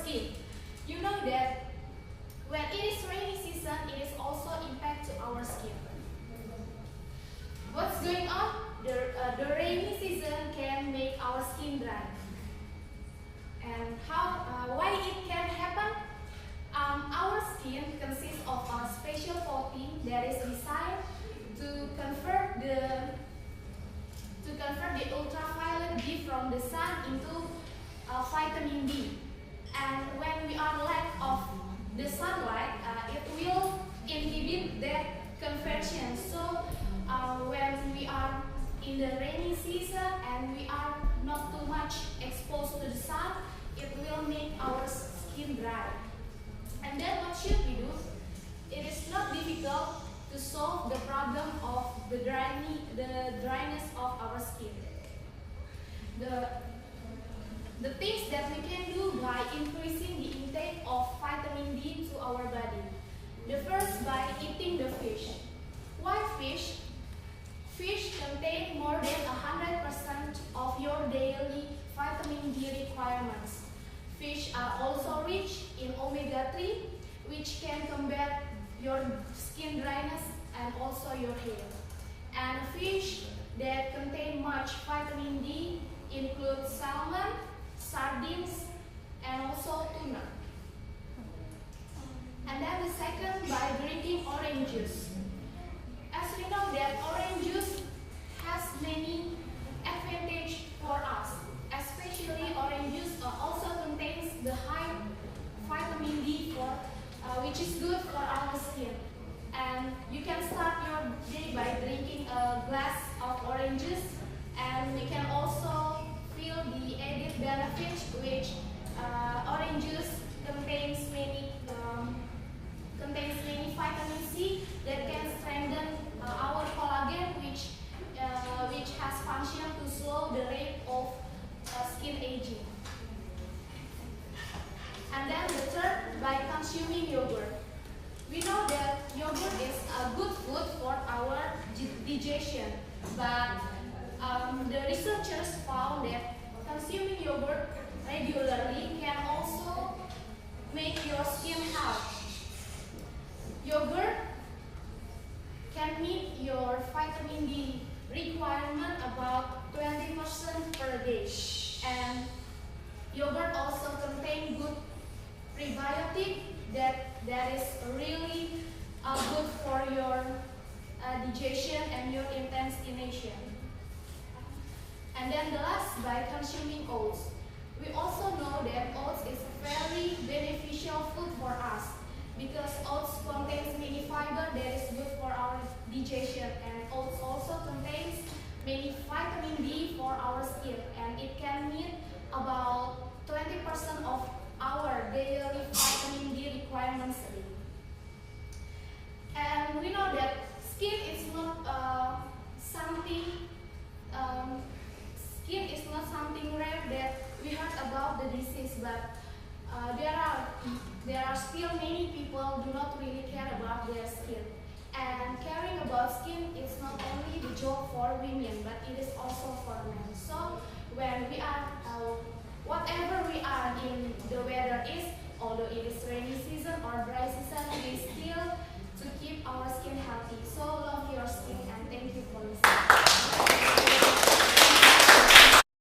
skin. You know that when it is rainy season, it is also impact to our skin. What's going on? The rainy season can make our skin dry. And why it can happen? Our skin consists of a special coating that is designed to convert the ultraviolet B from the sun into vitamin D. And when we are lack of the sunlight, it will inhibit that conversion. So when we are in the rainy season and we are not too much exposed to the sun, it will make our skin dry. And then what should we do? It is not difficult to solve the problem of the dryness of our skin. The things that we can do by increasing the intake of vitamin D to our body. The first, by eating the fish. Why fish? Fish contain more than 100% of your daily vitamin D requirements. Fish are also rich in omega-3, which can combat your skin dryness and also your hair. And fish that contain much vitamin D include salmon, sardines, and also tuna. And then the second, by drinking orange juice. As we know that orange juice has many advantages for us, especially orange juice also contains the high vitamin D which is good for our skin. And you can start your day by drinking a glass of orange juice, and you can also feel the added benefits which orange juice contains many vitamin C that can strengthen our collagen, which has function to slow the rate of skin aging. And then the third, by consuming yogurt. We know that yogurt is a good food for our digestion, but the researchers found that consuming yogurt regularly can also make your skin healthy. Yogurt can meet your vitamin D requirement about 20% per day, and yogurt also contains good prebiotic that is really good for your digestion and your intestination. And then the last, by consuming oats. We also know that oats is a very beneficial food for us because oats contains many fiber that is good for our digestion, and oats also contains many vitamin D for our skin, and it can meet about 20% of our daily vitamin D requirements a day. And we know that skin is not something rare that we heard about the disease, but there are still many people do not really care about their skin. And caring about skin is not only the job for women, but it is also for men. So when we are whatever we are in the weather is, although it is rainy season or dry season, we still to keep our skin healthy. So love your skin, and thank you for listening.